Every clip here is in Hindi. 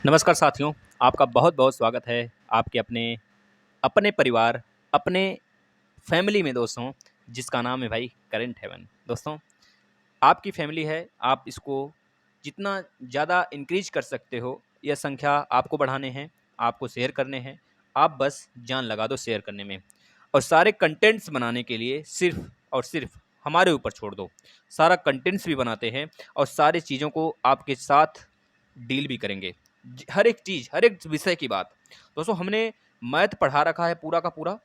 नमस्कार साथियों, आपका बहुत बहुत स्वागत है आपके अपने अपने परिवार, अपने फैमिली में दोस्तों, जिसका नाम है भाई करंट हेवन। दोस्तों, आपकी फैमिली है, आप इसको जितना ज़्यादा इंक्रीज कर सकते हो, यह संख्या आपको बढ़ाने हैं, आपको शेयर करने हैं। आप बस जान लगा दो शेयर करने में, और सारे कंटेंट्स बनाने के लिए सिर्फ और सिर्फ हमारे ऊपर छोड़ दो। सारा कंटेंट्स भी बनाते हैं और सारी चीज़ों को आपके साथ डील भी करेंगे। हर एक चीज़, हर एक विषय की बात। दोस्तों, हमने मैथ पढ़ा रखा है पूरा का पूरा।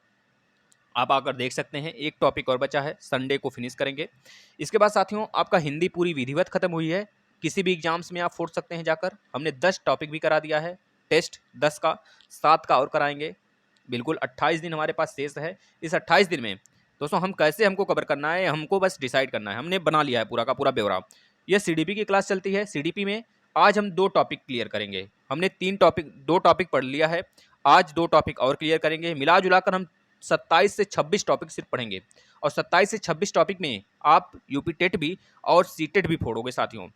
आप आकर देख सकते हैं, एक टॉपिक और बचा है, संडे को फिनिश करेंगे। इसके बाद साथियों, आपका हिंदी पूरी विधिवत खत्म हुई है। किसी भी एग्जाम्स में आप फोड़ सकते हैं जाकर। हमने 10 टॉपिक भी करा दिया है, टेस्ट 10 का, 7 का और कराएंगे। बिल्कुल 28 दिन हमारे पास शेष है। इस 28 दिन में दोस्तों हम कैसे हमको कवर करना है, हमको बस डिसाइड करना है। हमने बना लिया है पूरा का पूरा ब्यौरा। यह सीडीपी की क्लास चलती है। सीडीपी में आज हम 2 टॉपिक क्लियर करेंगे। हमने 2 टॉपिक पढ़ लिया है, आज 2 टॉपिक और क्लियर करेंगे। मिला जुलाकर हम 27 से 26 टॉपिक सिर्फ पढ़ेंगे, और 27 से 26 टॉपिक में आप यूपी टेट भी और सी टेट भी फोड़ोगे साथियों।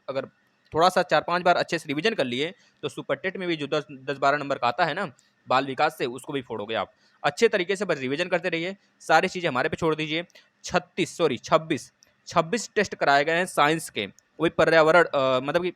अगर थोड़ा सा 4-5 बार अच्छे से रिवीजन कर लिए तो सुपर टेट में भी जो 10-12 नंबर का आता है ना बाल विकास से, उसको भी फोड़ोगे आप। अच्छे तरीके से बस रिवीजन करते रहिए, सारी चीज़ें हमारे पे छोड़ दीजिए। 26 टेस्ट कराए गए हैं साइंस के, वही पर्यावरण मतलब कि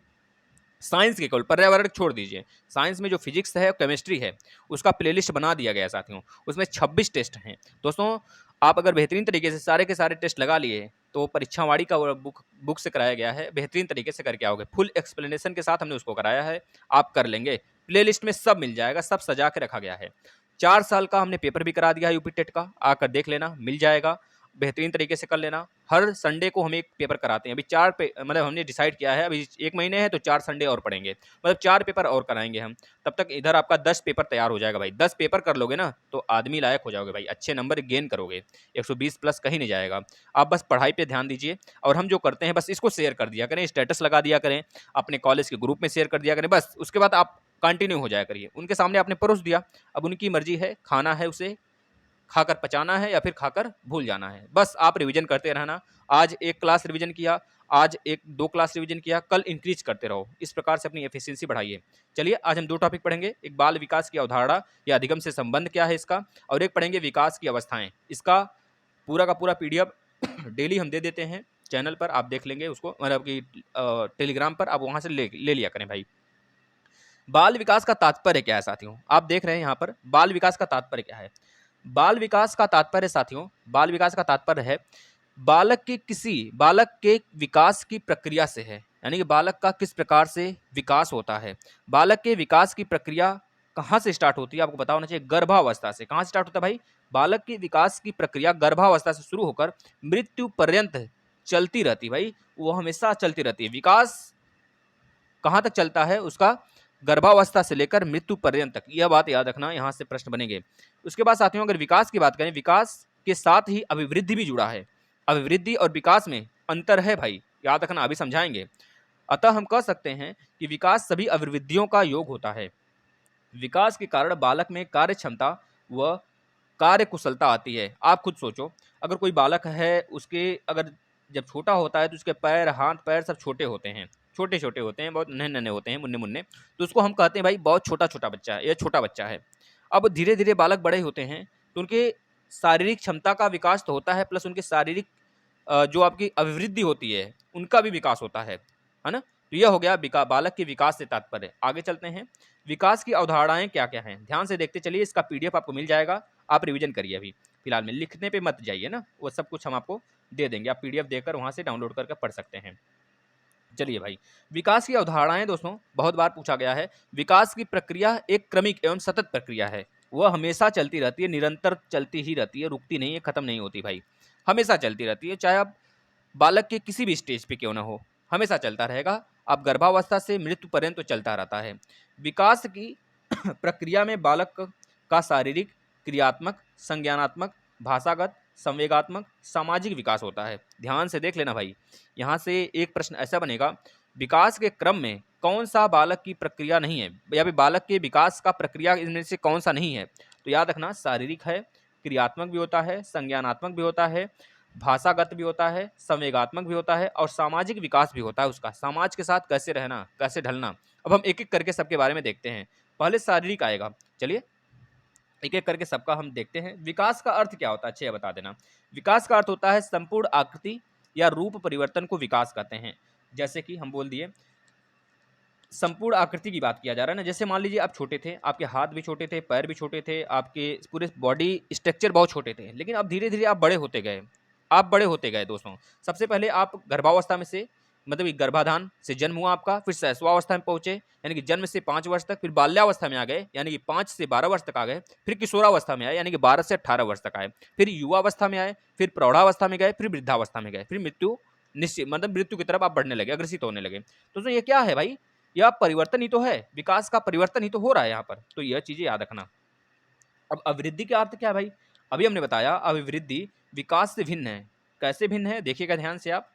साइंस के, केवल पर्यावरण छोड़ दीजिए। साइंस में जो फिजिक्स है, केमिस्ट्री है, उसका प्लेलिस्ट बना दिया गया है साथियों। उसमें 26 टेस्ट हैं। दोस्तों, आप अगर बेहतरीन तरीके से सारे के सारे टेस्ट लगा लिए तो परीक्षावाड़ी का बुक से कराया गया है, बेहतरीन तरीके से करके आओगे। फुल एक्सप्लेनेशन के साथ हमने उसको कराया है, आप कर लेंगे। प्लेलिस्ट में सब मिल जाएगा, सब सजा के रखा गया है। 4 साल का हमने पेपर भी करा दिया है यूपी टेट का, आकर देख लेना, मिल जाएगा। बेहतरीन तरीके से कर लेना। हर संडे को हम एक पेपर कराते हैं। अभी 4 पे मतलब हमने डिसाइड किया है, अभी 1 महीने है तो 4 संडे और पढ़ेंगे, मतलब 4 पेपर और कराएंगे हम। तब तक इधर आपका 10 पेपर तैयार हो जाएगा भाई। 10 पेपर कर लोगे ना तो आदमी लायक हो जाओगे भाई, अच्छे नंबर गेन करोगे। 120 प्लस कहीं नहीं जाएगा। आप बस पढ़ाई पे ध्यान दीजिए, और हम जो करते हैं बस इसको शेयर कर दिया करें, स्टेटस लगा दिया करें, अपने कॉलेज के ग्रुप में शेयर कर दिया करें, बस उसके बाद आप कंटिन्यू हो जाया करिए। उनके सामने आपने परोस दिया, अब उनकी मर्जी है, खाना है उसे खाकर पचाना है या फिर खाकर भूल जाना है। बस आप रिवीजन करते रहना। आज 1 क्लास रिवीजन किया, आज 1-2 क्लास रिवीजन किया, कल इंक्रीज करते रहो। इस प्रकार से अपनी एफिशिएंसी बढ़ाइए। चलिए, आज हम 2 टॉपिक पढ़ेंगे। एक बाल विकास की अवधारणा या अधिगम से संबंध क्या है इसका, और एक पढ़ेंगे विकास की अवस्थाएं। इसका पूरा का पूरा पीडीएफ डेली हम दे देते हैं चैनल पर, आप देख लेंगे उसको, मतलब कि टेलीग्राम पर आप वहां से ले लिया करें भाई। बाल विकास का तात्पर्य क्या है साथियों, आप देख रहे हैं यहाँ पर बाल विकास का तात्पर्य क्या है। बाल विकास का तात्पर्य साथियों, बाल विकास का तात्पर्य है बालक के विकास की प्रक्रिया से है। यानी कि बालक का किस प्रकार से विकास होता है। बालक के विकास की प्रक्रिया कहाँ से स्टार्ट होती है, आपको पता होना चाहिए, गर्भावस्था से। कहाँ से स्टार्ट होता है भाई, बालक की विकास की प्रक्रिया गर्भावस्था से शुरू होकर मृत्यु पर्यंत चलती रहती है भाई, वो हमेशा चलती रहती है। विकास कहाँ तक चलता है उसका, गर्भावस्था से लेकर मृत्यु पर्यंत तक। यह बात याद रखना, यहाँ से प्रश्न बनेंगे। उसके बाद साथियों, अगर विकास की बात करें, विकास के साथ ही अभिवृद्धि भी जुड़ा है। अभिवृद्धि और विकास में अंतर है भाई, याद रखना, अभी समझाएंगे। अतः हम कह सकते हैं कि विकास सभी अभिवृद्धियों का योग होता है। विकास के कारण बालक में कार्य क्षमता व कार्य कुशलता आती है। आप खुद सोचो, अगर कोई बालक है, उसके अगर जब छोटा होता है तो उसके पैर, हाथ पैर सब छोटे होते हैं, छोटे छोटे होते हैं, बहुत नन्हे नन्हे होते हैं, मुन्ने मुन्ने, तो उसको हम कहते हैं भाई बहुत छोटा छोटा बच्चा है, यह छोटा बच्चा है। अब धीरे धीरे बालक बड़े होते हैं तो उनके शारीरिक क्षमता का विकास तो होता है, प्लस उनके शारीरिक जो आपकी अभिवृद्धि होती है उनका भी विकास होता है ना। तो यह हो गया बालक के विकास से तात्पर्य। आगे चलते हैं, विकास की अवधारणाएं क्या क्या हैं, ध्यान से देखते चलिए। इसका पीडीएफ आपको मिल जाएगा, आप रिवीजन करिए। अभी फिलहाल में लिखने पे मत जाइए ना, वो सब कुछ हम आपको दे देंगे, आप पीडीएफ देकर वहां से डाउनलोड करके पढ़ सकते हैं। चलिए भाई, विकास की अवधारणाएं दोस्तों बहुत बार पूछा गया है। विकास की प्रक्रिया एक क्रमिक एवं सतत प्रक्रिया है, वह हमेशा चलती रहती है, निरंतर चलती ही रहती है, रुकती नहीं है, खत्म नहीं होती भाई, हमेशा चलती रहती है। चाहे आप बालक के किसी भी स्टेज पे क्यों ना हो, हमेशा चलता रहेगा। अब गर्भावस्था से मृत्यु पर्यंत तो चलता रहता है। विकास की प्रक्रिया में बालक का शारीरिक, क्रियात्मक, संज्ञानात्मक, भाषागत, संवेगात्मक, सामाजिक विकास होता है। ध्यान से देख लेना भाई, यहाँ से एक प्रश्न ऐसा बनेगा, विकास के क्रम में कौन सा बालक की प्रक्रिया नहीं है, या फिर बालक के विकास का प्रक्रिया इनमें से कौन सा नहीं है। तो याद रखना, शारीरिक है, क्रियात्मक भी होता है, संज्ञानात्मक भी होता है, भाषागत भी होता है, संवेगात्मक भी होता है और सामाजिक विकास भी होता है उसका, समाज के साथ कैसे रहना, कैसे ढलना। अब हम एक-एक करके सबके बारे में देखते हैं। पहले शारीरिक आएगा, चलिए एक-एक करके सबका हम देखते हैं। विकास का अर्थ क्या होता है? अच्छा ये बता देना। विकास का अर्थ होता है संपूर्ण आकृति या रूप परिवर्तन को विकास कहते हैं। जैसे कि हम बोल दिए संपूर्ण आकृति की बात किया जा रहा है ना, जैसे मान लीजिए आप छोटे थे, आपके हाथ भी छोटे थे, पैर भी छोटे थे, आपके पूरे बॉडी स्ट्रक्चर बहुत छोटे थे, लेकिन अब धीरे-धीरे आप बड़े होते गए। आप बड़े होते गए दोस्तों। सबसे पहले आप गर्भावस्था में से मतलब कि गर्भाधान से जन्म हुआ आपका, फिर शैशवावस्था में पहुँचे, यानी कि जन्म से 5 वर्ष तक, फिर बाल्यावस्था में आ गए, यानी कि 5 से 12 वर्ष तक आ गए, फिर किशोरावस्था में आए, यानी कि 12 से 18 वर्ष तक आए, फिर युवावस्था में आए, फिर प्रौढ़ावस्था में गए, फिर वृद्धावस्था में गए, फिर मृत्यु निश्चित मतलब मृत्यु की तरफ आप बढ़ने लगे, अग्रसित होने लगे। तो दोस्तों ये क्या है भाई? यह परिवर्तन ही तो है, विकास का परिवर्तन ही तो हो रहा है यहाँ पर, तो यह चीज़ें याद रखना। अब अभिवृद्धि का अर्थ क्या है भाई? अभी हमने बताया अभिवृद्धि विकास से भिन्न है। कैसे भिन्न है? देखिएगा ध्यान से आप।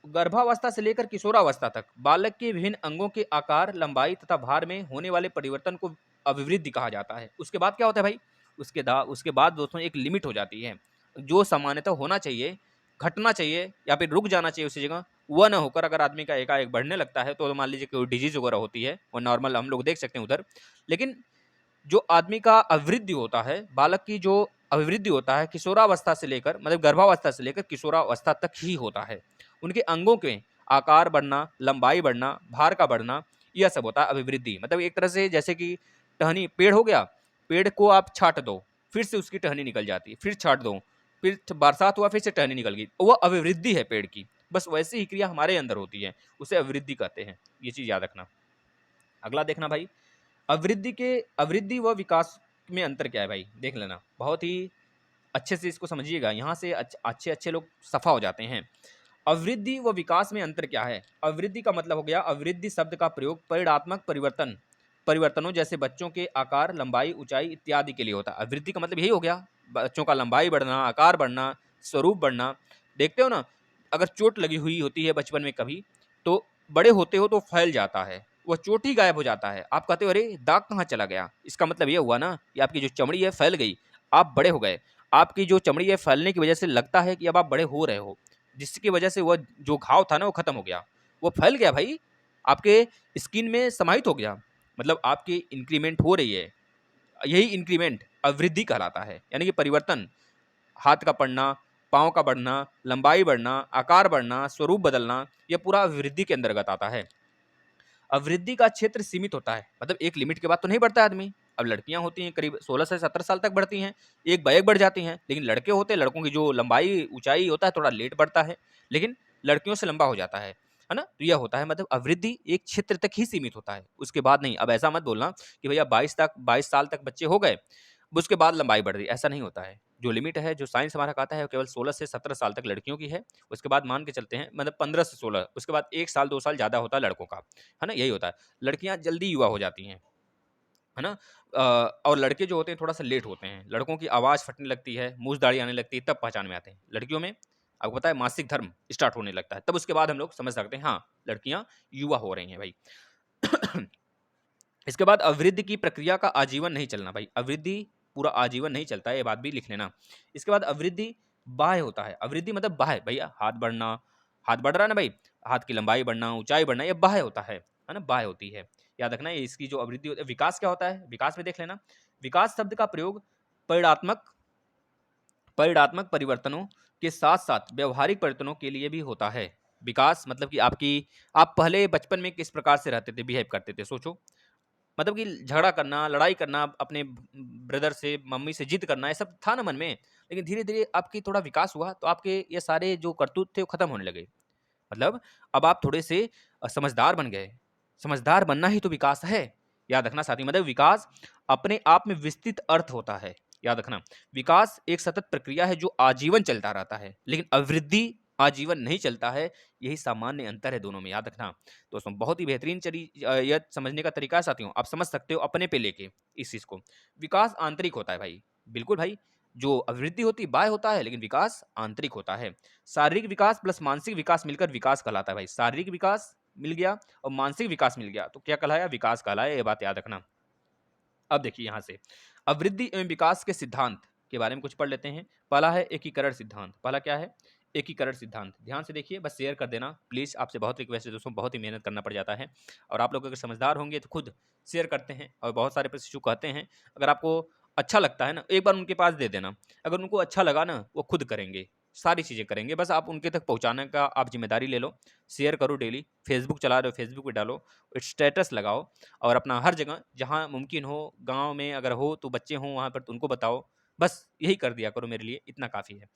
गर्भावस्था से लेकर किशोरावस्था तक बालक के विभिन्न अंगों के आकार, लंबाई तथा भार में होने वाले परिवर्तन को अभिवृद्धि कहा जाता है। उसके बाद क्या होता है भाई? उसके बाद दोस्तों एक लिमिट हो जाती है। जो सामान्यतः होना चाहिए, घटना चाहिए या फिर रुक जाना चाहिए उसी जगह, वह ना होकर अगर आदमी का एकाएक बढ़ने लगता है तो मान लीजिए कोई डिजीज़ वगैरह होती है, वो नॉर्मल हम लोग देख सकते हैं उधर। लेकिन जो आदमी का अभिवृद्धि होता है, बालक की जो अभिवृद्धि होता है किशोरावस्था से लेकर मतलब गर्भावस्था से लेकर किशोरावस्था तक ही होता है। उनके अंगों के आकार बढ़ना, लंबाई बढ़ना, भार का बढ़ना, यह सब होता है अभिवृद्धि। मतलब एक तरह से जैसे कि टहनी पेड़ हो गया, पेड़ को आप छाँट दो, फिर से उसकी टहनी निकल जाती है, फिर छाँट दो, फिर बरसात हुआ, फिर से टहनी निकल गई। वह अभिवृद्धि है पेड़ की। बस वैसी ही क्रिया हमारे अंदर होती है, उसे अभिवृद्धि कहते हैं। ये चीज़ याद रखना। अगला देखना भाई, अभिवृद्धि व विकास में अंतर क्या है भाई? देख लेना। बहुत ही अच्छे से इसको समझिएगा, यहाँ से अच्छे-अच्छे लोग सफ़ा हो जाते हैं। अभिवृद्धि व विकास में अंतर क्या है? अभिवृद्धि का मतलब हो गया, अभिवृद्धि शब्द का प्रयोग परिणात्मक परिवर्तनों जैसे बच्चों के आकार, लंबाई, ऊँचाई इत्यादि के लिए होता है। अभिवृद्धि का मतलब यही हो गया, बच्चों का लंबाई बढ़ना, आकार बढ़ना, स्वरूप बढ़ना। देखते हो ना, अगर चोट लगी हुई होती है बचपन में कभी, तो बड़े होते हो तो फैल जाता है, वो चोट ही गायब हो जाता है। आप कहते हो अरे! दाग कहाँ चला गया? इसका मतलब ये हुआ ना कि आपकी जो चमड़ी है फैल गई, आप बड़े हो गए। आपकी जो चमड़ी है फैलने की वजह से लगता है कि अब आप बड़े हो रहे हो, जिसकी वजह से वह जो घाव था ना वो खत्म हो गया। वो फैल गया भाई, आपके स्किन में समाहित हो गया। मतलब आपकी इंक्रीमेंट हो रही है। यही इंक्रीमेंट अवृद्धि कहलाता है, यानी कि परिवर्तन। हाथ का पड़ना, पाँव का बढ़ना, लंबाई बढ़ना, आकार बढ़ना, स्वरूप बदलना, यह पूरा अभिवृद्धि के अंतर्गत आता है। अवृद्धि का क्षेत्र सीमित होता है, मतलब एक लिमिट के बाद तो नहीं बढ़ता है आदमी। अब लड़कियां होती हैं करीब 16 से 17 साल तक बढ़ती हैं, एक बाय एक बढ़ जाती हैं, लेकिन लड़के होते हैं, लड़कों की जो लंबाई ऊंचाई होता है थोड़ा लेट बढ़ता है, लेकिन लड़कियों से लंबा हो जाता है ना। तो यह होता है, मतलब अवृद्धि एक क्षेत्र तक ही सीमित होता है, उसके बाद नहीं। अब ऐसा मत बोलना कि भैया 22 साल तक बच्चे हो गए, उसके बाद लंबाई बढ़ रही, ऐसा नहीं होता है। जो लिमिट है, जो साइंस हमारा कहता है, वो केवल 16 से 17 साल तक लड़कियों की है। उसके बाद मान के चलते हैं मतलब 15 से 16, उसके बाद 1 साल 2 साल ज़्यादा होता है लड़कों का, है ना? यही होता है। लड़कियाँ जल्दी युवा हो जाती हैं, है ना? और लड़के जो होते हैं थोड़ा-सा लेट होते हैं। लड़कों की आवाज़ फटने लगती है, मूंछ-दाढ़ी आने लगती है, तब पहचान में आते हैं। लड़कियों में आपको पता है मासिक धर्म स्टार्ट होने लगता है, तब उसके बाद हम लोग समझ सकते हैं हाँ, लड़कियाँ युवा हो रही हैं भाई। इसके बाद अवृद्धि की प्रक्रिया का आजीवन नहीं चलना भाई। अवृद्धि पूरा आजीवन नहीं चलता है, ये बात भी लिख लेना। इसके बाद अवृद्धि बाह्य होता है। अवृद्धि मतलब बाह्य, भैया हाथ बढ़ना, हाथ बढ़ रहा है ना भाई, हाथ की लंबाई बढ़ना, ऊंचाई बढ़ना, ये बाह्य होता है ना, बाह्य होती है। याद रखना ये, इसकी जो अवृद्धि होती है। विकास क्या होता है? विकास में देख लेना। विकास शब्द का प्रयोग परिणात्मक परिणात्मक परिवर्तनों के साथ साथ व्यवहारिक परिवर्तनों के लिए भी होता है। विकास मतलब कि आप पहले बचपन में किस प्रकार से रहते थे, बिहेव करते थे, सोचो। मतलब कि झगड़ा करना, लड़ाई करना, अपने ब्रदर से, मम्मी से जिद करना, ये सब था ना मन में। लेकिन धीरे-धीरे आपकी थोड़ा विकास हुआ, तो आपके ये सारे जो करतूत थे, वो खत्म होने लगे। मतलब अब आप थोड़े से समझदार बन गए। समझदार बनना ही तो विकास है। याद रखना साथी, मतलब विकास अपने आप में विस्तृत अर्थ होता है। याद रखना, विकास एक सतत प्रक्रिया है जो आजीवन चलता रहता है, लेकिन अवृद्धि आजीवन नहीं चलता है। यही सामान्य अंतर है दोनों में, याद रखना। दोस्तों बहुत ही बेहतरीन यह समझने का तरीका है साथियों, आप समझ सकते हो अपने पे लेके इस चीज़ को। विकास आंतरिक होता है भाई, बिल्कुल भाई। जो अभिवृद्धि होती है बाह्य होता है, लेकिन विकास आंतरिक होता है। शारीरिक विकास प्लस मानसिक विकास मिलकर विकास कहलाता है भाई। शारीरिक विकास मिल गया और मानसिक विकास मिल गया तो क्या कहलाया? विकास कहलाया। ये बात याद रखना। अब देखिए यहाँ से अवृद्धि एवं विकास के सिद्धांत के बारे में कुछ पढ़ लेते हैं। पहला है एकीकरण सिद्धांत। पहला क्या है? एकीकरण सिद्धांत। ध्यान से देखिए, बस शेयर कर देना प्लीज़, आपसे बहुत रिक्वेस्ट है दोस्तों, बहुत ही मेहनत करना पड़ जाता है और आप लोग अगर समझदार होंगे तो खुद शेयर करते हैं और बहुत सारे प्रशिक्षु कहते हैं अगर आपको अच्छा लगता है ना, एक बार उनके पास दे देना, अगर उनको अच्छा लगा ना वो खुद करेंगे, सारी चीज़ें करेंगे, बस आप उनके तक पहुँचाने का आप जिम्मेदारी ले लो। शेयर करो डेली, फेसबुक चला रहे हो फेसबुक पे डालो, स्टेटस लगाओ और अपना हर जगह जहाँ मुमकिन हो, गाँव में अगर हो तो बच्चे हों वहाँ पर तो उनको बताओ, बस यही कर दिया करो, मेरे लिए इतना काफ़ी है।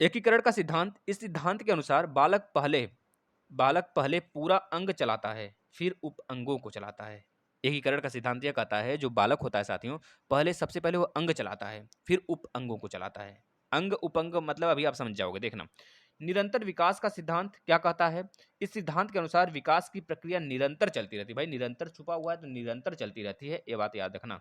एकीकरण का सिद्धांत, इस सिद्धांत के अनुसार बालक पहले पूरा अंग चलाता है, फिर उप अंगों को चलाता है। एकीकरण का सिद्धांत यह कहता है जो बालक होता है साथियों, सबसे पहले वो अंग चलाता है, फिर उप अंगों को चलाता है। अंग उपअंग मतलब अभी आप समझ जाओगे, देखना। निरंतर विकास का सिद्धांत क्या कहता है? इस सिद्धांत के अनुसार विकास की प्रक्रिया निरंतर चलती रहती है। भाई निरंतर छुपा हुआ है तो निरंतर चलती रहती है, ये बात याद रखना।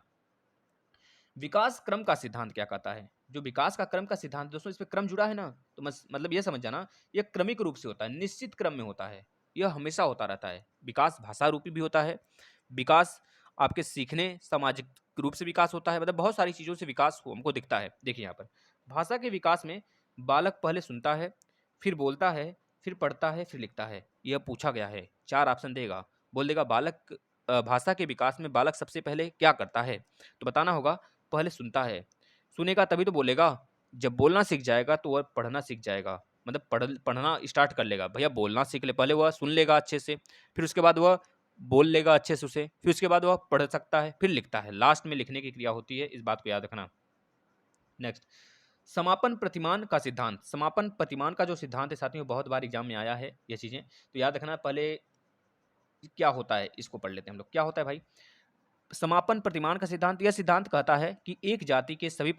विकास क्रम का सिद्धांत क्या कहता है? जो विकास का क्रम का सिद्धांत दोस्तों, इस पे क्रम जुड़ा है ना, तो मतलब ये समझ जाना, ये क्रमिक रूप से होता है, निश्चित क्रम में होता है, यह हमेशा होता रहता है। विकास भाषा रूपी भी होता है, विकास आपके सीखने सामाजिक रूप से विकास होता है, मतलब बहुत सारी चीज़ों से विकास हमको दिखता है। देखिए यहाँ पर भाषा के विकास में बालक पहले सुनता है, फिर बोलता है, फिर पढ़ता है, फिर लिखता है। यह पूछा गया है, 4 ऑप्शन देगा, बोल देगा बालक भाषा के विकास में बालक सबसे पहले क्या करता है? तो बताना होगा पहले सुनता है, सुनेगा तभी तो बोलेगा, जब बोलना सीख जाएगा तो वह पढ़ना सीख जाएगा, मतलब पढ़ना स्टार्ट कर लेगा। भैया बोलना सीख ले, पहले वह सुन लेगा अच्छे से, फिर उसके बाद वह बोल लेगा अच्छे से उसे, फिर उसके बाद वह पढ़ सकता है, फिर लिखता है, लास्ट में लिखने की क्रिया होती है, इस बात को याद रखना। नेक्स्ट, समापन प्रतिमान का सिद्धांत। समापन प्रतिमान का जो सिद्धांत है साथियों, बहुत बार एग्जाम में आया है ये चीज़ें, तो याद रखना। पहले क्या होता है इसको पढ़ लेते हैं हम लोग। क्या होता है भाई समापन प्रतिमान का सिद्धांत? यह सिद्धांत कहता है कि एक जाति के सभी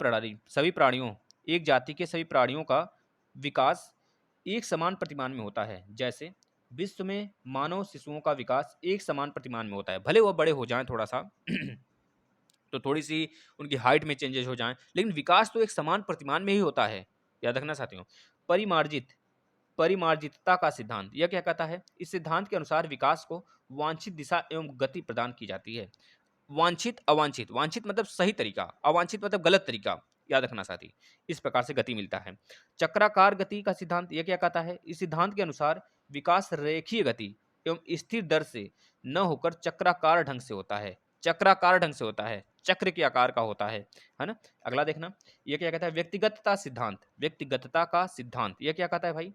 प्राणियों का विकास एक समान प्रतिमान में होता है। जैसे विश्व में मानव शिशुओं का विकास एक समान प्रतिमान में होता है, भले वह बड़े हो जाएं थोड़ा सा तो थोड़ी सी उनकी हाइट में चेंजेस हो जाएं, लेकिन विकास तो एक समान प्रतिमान में ही होता है, याद रखना साथियों। परिमार्जित परिमार्जितता का सिद्धांत, यह क्या कहता है? इस सिद्धांत के अनुसार विकास को वांछित दिशा एवं गति प्रदान की जाती है। वांछित अवांछित, वांछित मतलब सही तरीका, अवांछित मतलब गलत तरीका, याद रखना साथी। इस प्रकार से गति मिलता है। चक्राकार गति का सिद्धांत, यह क्या कहता है? इस सिद्धांत के अनुसार विकास रेखीय गति एवं स्थिर दर से न होकर चक्राकार ढंग से होता है। चक्राकार ढंग से होता है, चक्र के आकार का होता है ना। अगला देखना, यह क्या कहता है? व्यक्तिगतता सिद्धांत। व्यक्तिगतता का सिद्धांत यह क्या कहता है भाई?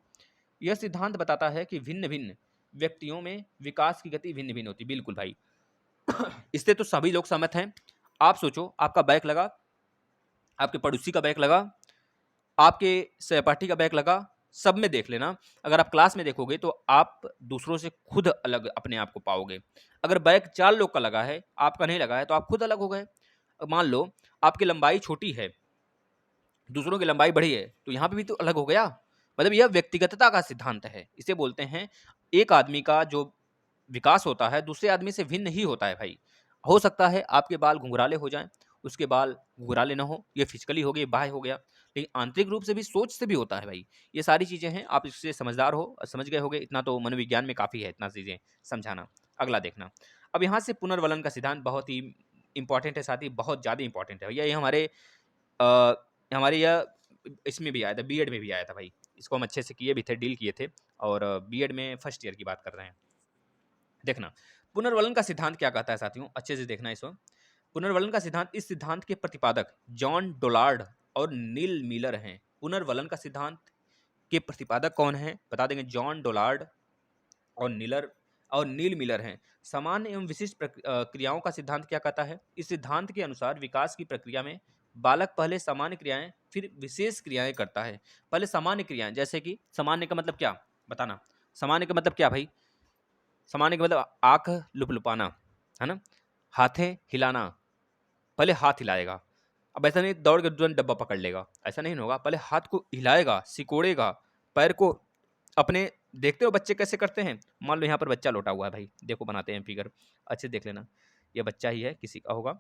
यह सिद्धांत बताता है कि भिन्न भिन्न व्यक्तियों में विकास की गति भिन्न भिन्न होती है। बिल्कुल भाई इससे तो सभी लोग सहमत हैं। आप सोचो, आपका बैक लगा, आपके पड़ोसी का बैक लगा, आपके सहपाठी का बैक लगा, सब में देख लेना, अगर आप क्लास में देखोगे तो आप दूसरों से खुद अलग अपने आप को पाओगे। अगर बैक 4 लोग का लगा है, आपका नहीं लगा है, तो आप खुद अलग हो गए। मान लो आपकी लंबाई छोटी है, दूसरों की लंबाई बड़ी है, तो यहाँ पे भी तो अलग हो गया। मतलब यह व्यक्तिगतता का सिद्धांत है, इसे बोलते हैं। एक आदमी का जो विकास होता है दूसरे आदमी से भिन्न ही होता है भाई। हो सकता है आपके बाल घुंघराले हो जाएं, उसके बाल घुंघराले ना हो, ये फिजिकली हो गया, बाह्य हो गया, लेकिन आंतरिक रूप से भी, सोच से भी होता है भाई। ये सारी चीज़ें हैं, आप इससे समझदार हो, समझ गए होगे, इतना तो मनोविज्ञान में काफ़ी है, इतना चीज़ें समझाना। अगला देखना, अब यहाँ से पुनर्वलन का सिद्धांत बहुत ही इंपॉर्टेंट है साथी, बहुत ज़्यादा इंपॉर्टेंट है भैया। ये हमारे यह इसमें भी आया था, बीएड में भी आया था भाई। इसको हम अच्छे से किए भी थे, डील किए थे, और बीएड में फर्स्ट ईयर की बात कर रहे हैं। देखना, पुनर्वलन का सिद्धांत क्या कहता है साथियों, अच्छे से देखना इसको। पुनर्वलन का सिद्धांत, इस सिद्धांत के प्रतिपादक जॉन डोलार्ड और नील मिलर हैं। पुनर्वलन का सिद्धांत के प्रतिपादक कौन है? बता देंगे, जॉन डोलार्ड और नील मिलर हैं। सामान्य एवं विशिष्ट क्रियाओं का सिद्धांत क्या कहता है? इस सिद्धांत के अनुसार विकास की प्रक्रिया में बालक पहले सामान्य क्रियाएं फिर विशेष क्रियाएं करता है। पहले सामान्य क्रियाएं, जैसे कि सामान्य का मतलब क्या बताना, सामान्य का मतलब क्या भाई? सामान्य का मतलब आँख लुपलुपाना, है ना, हाथें हिलाना, पहले हाथ हिलाएगा। अब ऐसा नहीं दौड़ के तुरंत डब्बा पकड़ लेगा, ऐसा नहीं होगा, पहले हाथ को हिलाएगा, सिकोड़ेगा, पैर को अपने, देखते हो बच्चे कैसे करते हैं? मान लो यहाँ पर बच्चा लोटा हुआ है भाई, देखो बनाते हैं फिगर, अच्छे से देख लेना, ये बच्चा ही है, किसी का होगा।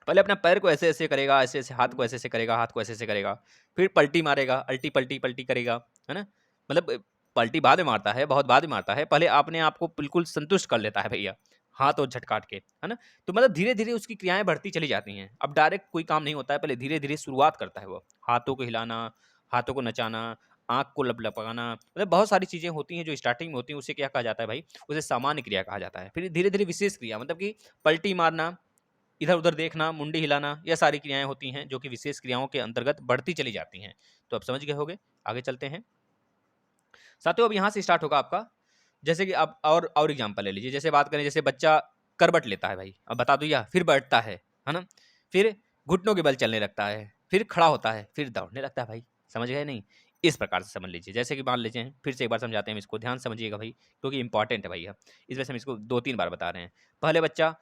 पहले अपना पैर को ऐसे ऐसे करेगा, ऐसे ऐसे, हाथ को ऐसे ऐसे करेगा, हाथ को ऐसे ऐसे करेगा, फिर पलटी मारेगा, अल्टी पलटी पलटी करेगा, है ना। मतलब पलटी बाद में मारता है, बहुत बाद में मारता है, पहले अपने आप को बिल्कुल संतुष्ट कर लेता है भैया, हाथ और झटकाट के, है ना? तो मतलब धीरे-धीरे उसकी क्रियाएँ बढ़ती चली जाती हैं। अब डायरेक्ट कोई काम नहीं होता है, पहले धीरे-धीरे शुरुआत करता है वो। हाथों को हिलाना, हाथों को नचाना, आँख को लपलपाना, मतलब बहुत सारी चीज़ें होती हैं जो स्टार्टिंग में होती हैं, उसे क्या कहा जाता है भाई? उसे सामान्य क्रिया कहा जाता है। फिर धीरे-धीरे विशेष क्रिया मतलब कि पलटी मारना, इधर-उधर देखना, मुंडी हिलाना, ये सारी क्रियाएँ होती हैं जो कि विशेष क्रियाओं के अंतर्गत बढ़ती चली जाती हैं। तो आप समझ गए होंगे, आगे चलते हैं। साथियों अब यहाँ से स्टार्ट होगा आपका, जैसे कि आप और एग्जांपल ले लीजिए, जैसे बात करें जैसे बच्चा करवट लेता है भाई, अब बता दिया, फिर बैठता है ना? फिर घुटनों के बल चलने लगता है, फिर खड़ा होता है, फिर दौड़ने लगता है भाई, समझ गए नहीं? इस प्रकार से समझ लीजिए, जैसे कि मान लीजिए फिर से एक बार समझाते हैं हम इसको, ध्यान से समझिएगा भाई, क्योंकि इंपॉर्टेंट है भाई यह, इस वजह से हम इसको 2-3 बार बता रहे हैं। पहले बच्चा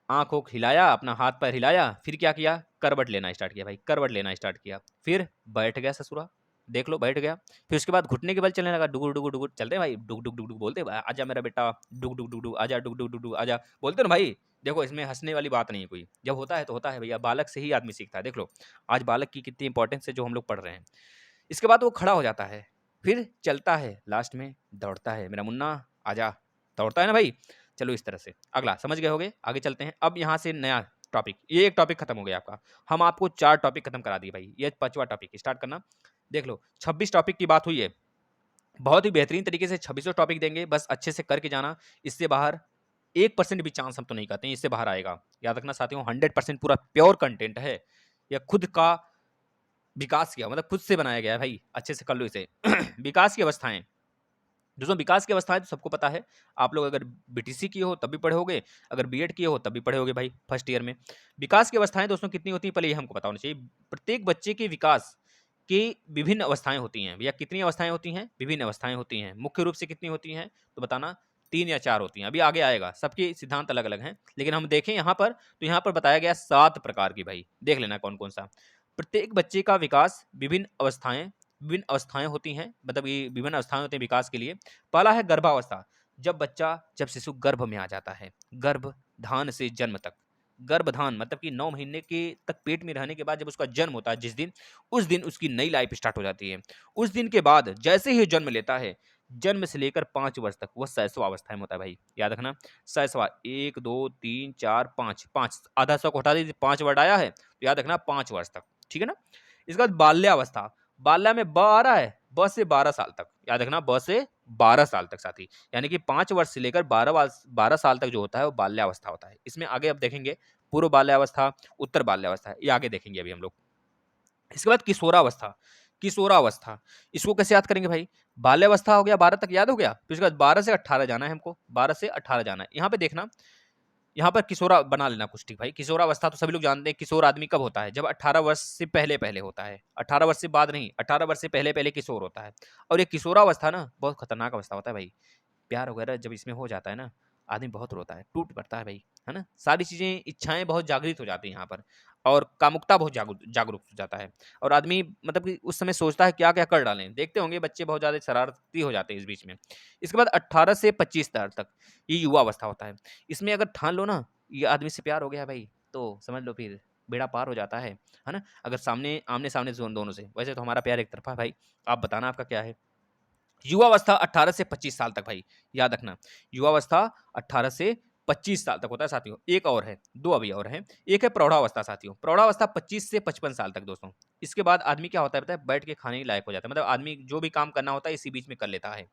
आँख ओख हिलाया, अपना हाथ पैर हिलाया, फिर क्या किया? करवट लेना स्टार्ट किया भाई, करवट लेना स्टार्ट किया। फिर बैठ गया ससुरा, देख लो बैठ गया। फिर उसके बाद घुटने के बल चलने लगा, डुगुर, डुगुर, डुगुर चलते हैं भाई, डुग, डुग, डुग, डुग बोलते हैं, आजा मेरा बेटा, डुग, डुग, डुग, डुग, आजा, डुग, डुग, डुग, डुग, आजा, बोलते हो ना भाई। देखो इसमें हँसने वाली बात नहीं है कोई, जब होता है तो होता है भैया, बालक से ही आदमी सीखता है। देख लो, आज बालक की कितनी इंपॉर्टेंस है जो हम लोग पढ़ रहे हैं। इसके बाद वो खड़ा हो जाता है, फिर चलता है, लास्ट में दौड़ता है, मेरा मुन्ना आजा, दौड़ता है ना भाई। चलो इस तरह से अगला समझ गए होगे, आगे चलते हैं। अब यहाँ से नया टॉपिक, ये एक टॉपिक खत्म हो गया आपका, हम आपको 4 टॉपिक खत्म करा दिए भाई, ये 5वां टॉपिक स्टार्ट करना। देख लो 26 टॉपिक की बात हुई है, बहुत ही बेहतरीन तरीके से 26 टॉपिक देंगे, बस अच्छे से करके जाना। इससे बाहर 1% भी चांस हम तो नहीं कहते हैं इससे बाहर आएगा, याद रखना साथियों, 100% पूरा प्योर कंटेंट है, या खुद का विकास किया, मतलब खुद से बनाया गया है भाई, अच्छे से कर लो इसे। विकास की अवस्थाएं, दोस्तों विकास की अवस्थाएं तो सबको पता है, आप लोग अगर बीटीसी किए हो तब भी पढ़े होगे, अगर बीएड किए हो तब भी पढ़े होगे भाई फर्स्ट ईयर में। विकास की अवस्थाएं दोस्तों कितनी होती हैं, पहले ये हमको पता होना चाहिए। प्रत्येक बच्चे के विकास की विभिन्न अवस्थाएं होती हैं भैया, कितनी अवस्थाएं होती हैं? विभिन्न अवस्थाएं होती हैं। मुख्य रूप से कितनी होती हैं तो बताना, 3 या 4 होती हैं, अभी आगे आएगा, सबके सिद्धांत अलग अलग हैं, लेकिन हम देखें यहाँ पर तो यहाँ पर बताया गया 7 प्रकार की भाई, देख लेना कौन कौन सा। प्रत्येक बच्चे का विकास विभिन्न अवस्थाएं होती हैं, मतलब ये विभिन्न अवस्थाएं होती हैं विकास के लिए। पहला है गर्भावस्था, जब शिशु गर्भ में आ जाता है, गर्भधान से जन्म तक। गर्भधान मतलब कि 9 महीने के तक पेट में रहने के बाद जब उसका जन्म होता है जिस दिन, उस दिन उसकी नई लाइफ स्टार्ट हो जाती है। उस दिन के बाद जैसे ही जन्म लेता है, जन्म से लेकर 5 वर्ष तक वह शैशव अवस्था में होता है भाई, याद रखना। शैशव 1 2 3 4 5, 5 आधा सौ को हटा दीजिए, 5 वर्ड आया है तो याद रखना 5 वर्ष तक, ठीक है ना। इसके बाद बाल्यावस्था, बाल्या में ब आ रहा है, ब से 12 साल तक, याद रखना, ब से 12 साल तक साथी, यानी कि 5 वर्ष से लेकर 12 साल तक जो होता है वो बाल्यावस्था होता है। इसमें आगे अब देखेंगे पूर्व बाल्यावस्था, उत्तर बाल्यावस्था, ये आगे देखेंगे अभी हम लोग। इसके बाद किशोरावस्था, किशोरावस्था इसको कैसे याद करेंगे भाई? बाल्यावस्था हो गया 12 तक, याद हो गया, फिर उसके बाद 12 से 18 जाना है हमको, 12 से 18 जाना है। यहाँ पे देखना, यहाँ पर किशोरा बना लेना कुछ, ठीक भाई। किशोरावस्था तो सभी लोग जानते हैं, किशोर आदमी कब होता है? जब 18 वर्ष से पहले पहले होता है, 18 वर्ष से बाद नहीं, 18 वर्ष से पहले पहले किशोर होता है। और ये किशोरावस्था ना बहुत खतरनाक अवस्था होता है भाई, प्यार वगैरह जब इसमें हो जाता है ना, आदमी बहुत रोता है, टूट पड़ता है भाई, है ना। सारी चीजें, इच्छाएं बहुत जागृत हो जाती हैं यहाँ पर, और कामुकता बहुत जागरूक हो जाता है, और आदमी मतलब कि उस समय सोचता है क्या क्या कर डालें। देखते होंगे बच्चे बहुत ज्यादा शरारती हो जाते हैं इस बीच में। इसके बाद 18 से 25 साल तक ये युवा अवस्था होता है। इसमें अगर ठान लो ना ये आदमी से प्यार हो गया भाई, तो समझ लो फिर बेड़ा पार हो जाता है ना। अगर सामने आमने सामने दोनों से, वैसे तो हमारा प्यार एक तरफा है भाई, आप बताना आपका क्या है। युवावस्था 18 से 25 साल तक भाई, याद रखना, युवावस्था 18 से 25 साल तक होता है साथियों। एक और है, 2 अभी और हैं। एक है प्रौढ़ावस्था साथियों, प्रौढ़ावस्था 25 से 55 साल तक दोस्तों। इसके बाद आदमी क्या होता है पता है? बैठ के खाने के लायक हो जाता है, मतलब आदमी जो भी काम करना होता है इसी बीच में कर लेता है।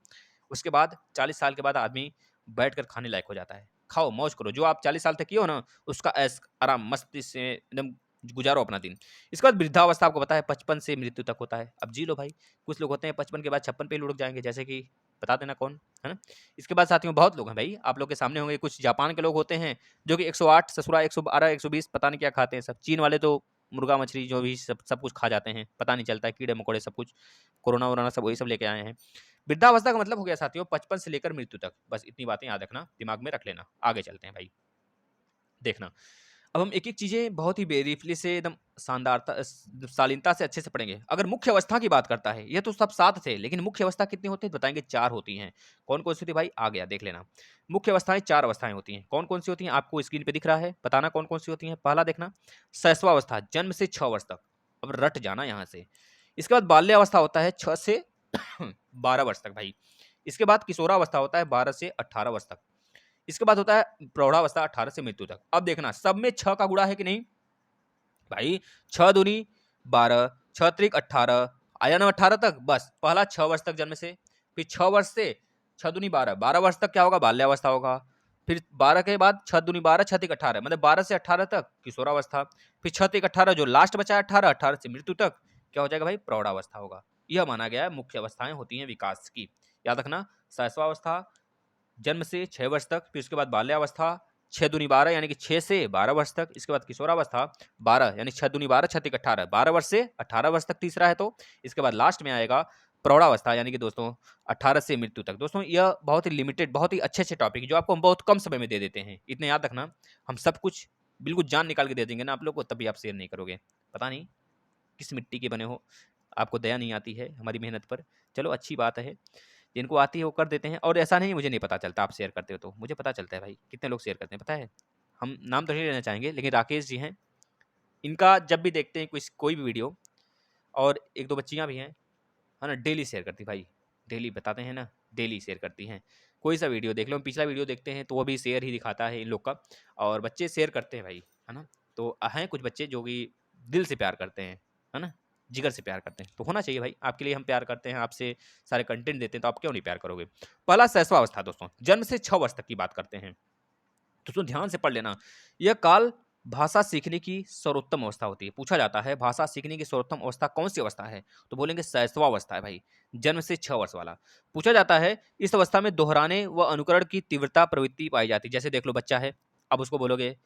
उसके बाद 40 साल के बाद आदमी बैठकर खाने लायक हो जाता है। खाओ मौज करो, जो आप 40 साल तक किए हो ना उसका ऐश आराम मस्ती से एकदम गुजारो अपना दिन। इसके बाद वृद्धावस्था आपको पता है 55 से मृत्यु तक होता है। अब जी लो भाई, कुछ लोग होते हैं 55 के बाद 56 पे लुढ़क जाएंगे, जैसे कि बता देना कौन, है ना। इसके बाद साथियों बहुत लोग हैं भाई, आप लोग के सामने होंगे, कुछ जापान के लोग होते हैं जो कि 108 ससुरा 112 120 पता नहीं क्या खाते हैं सब। चीन वाले तो मुर्गा मछली जो भी सब कुछ खा जाते हैं, पता नहीं चलता है, कीड़े मकोड़े सब कुछ, कोरोना वोरोना सब वही सब लेके आए हैं। वृद्धावस्था का मतलब हो गया साथियों 55 से लेकर मृत्यु तक, बस इतनी बातें याद रखना, दिमाग में रख लेना। आगे चलते हैं भाई, देखना। अब हम एक-एक चीज़ें बहुत ही ब्रीफली से एकदम शालीनता से अच्छे से पढ़ेंगे। अगर मुख्य अवस्था की बात करता है, ये तो सब 7 थे, लेकिन मुख्य अवस्था कितनी होती है बताएँगे, 4 होती हैं। कौन-कौन सी होती है भाई? आ गया देख लेना। मुख्य अवस्थाएँ 4 अवस्थाएँ होती हैं। कौन-कौन सी होती हैं? आपको स्क्रीन पे दिख रहा है, बताना कौन-कौन सी होती हैं। पहला देखना, शैशवावस्था, जन्म से 6 वर्ष तक। अब रट जाना यहाँ से। इसके बाद बाल्यावस्था होता है 6 से 12 वर्ष तक भाई। इसके बाद किशोरावस्था होता है 12 से 18 वर्ष तक। इसके बाद होता है प्रौढ़ावस्था 18 से मृत्यु तक। अब देखना सब में 6 का गुणा है कि नहीं भाई, 6 दूनी 12, 6 त्रिक 18, आया ना 18 तक। बस पहला 6 वर्ष तक जन्म से, फिर 6 वर्ष से 6 दूनी 12, 12 वर्ष तक क्या होगा, बाल्यावस्था होगा। फिर 12 के बाद 6 दूनी 12, 6 त्रिक 18, मतलब 12 से 18 तक किशोरावस्था। फिर 6 त्रिक 18 जो लास्ट बचा है 18, 18 से मृत्यु तक क्या हो जाएगा भाई, प्रौढ़ावस्था होगा। यह माना गया है मुख्य अवस्थाएं होती हैं विकास की। याद रखना, शैशवावस्था जन्म से 6 वर्ष तक, फिर उसके बाद बाल्यावस्था 6 दूनी 12 यानी कि 6 से 12 वर्ष तक, इसके बाद किशोरावस्था 12 यानी 6 दूनी 12, 6 त्रिक 18, 12 वर्ष से 18 वर्ष तक तीसरा है तो। इसके बाद लास्ट में आएगा प्रौढ़ावस्था यानी कि दोस्तों 18 से मृत्यु तक। दोस्तों यह बहुत ही लिमिटेड, बहुत ही अच्छे अच्छे टॉपिक जो आपको हम बहुत कम समय में दे देते हैं। इतने याद रखना, हम सब कुछ बिल्कुल जान निकाल के दे देंगे ना आप लोग को, तभी आप शेयर नहीं करोगे। पता नहीं किस मिट्टी के बने हो, आपको दया नहीं आती है हमारी मेहनत पर। चलो अच्छी बात है, जिनको आती है वो कर देते हैं। और ऐसा नहीं मुझे नहीं पता चलता, आप शेयर करते हो तो मुझे पता चलता है भाई, कितने लोग शेयर करते हैं पता है। हम नाम तो नहीं लेना चाहेंगे, लेकिन राकेश जी हैं, इनका जब भी देखते हैं कोई भी वीडियो, और एक दो बच्चियां भी हैं, है ना, डेली शेयर करती भाई, डेली बताते हैं ना, डेली शेयर करती हैं। कोई सा वीडियो देख लो, पिछला वीडियो देखते हैं तो वो भी शेयर ही दिखाता है इन लोग का, और बच्चे शेयर करते हैं भाई, है ना। तो हैं कुछ बच्चे जो कि दिल से प्यार करते हैं, है ना, जिगर से प्यार करते हैं, तो होना चाहिए भाई। आपके लिए हम प्यार करते हैं, आपसे सारे कंटेंट देते हैं, तो आप क्यों नहीं प्यार करोगे। पहला शैशवावस्था दोस्तों, जन्म से 6 वर्ष तक की बात करते हैं। दोस्तों ध्यान से पढ़ लेना, यह काल भाषा सीखने की सर्वोत्तम अवस्था होती है। पूछा जाता है भाषा सीखने की सर्वोत्तम अवस्था कौन सी अवस्था है, तो बोलेंगे शैशवावस्था है भाई, जन्म से 6 वर्ष वाला। पूछा जाता है इस अवस्था में दोहराने व अनुकरण की तीव्रता प्रवृत्ति पाई जाती है। जैसे देख लो बच्चा है, अब उसको बोलोगे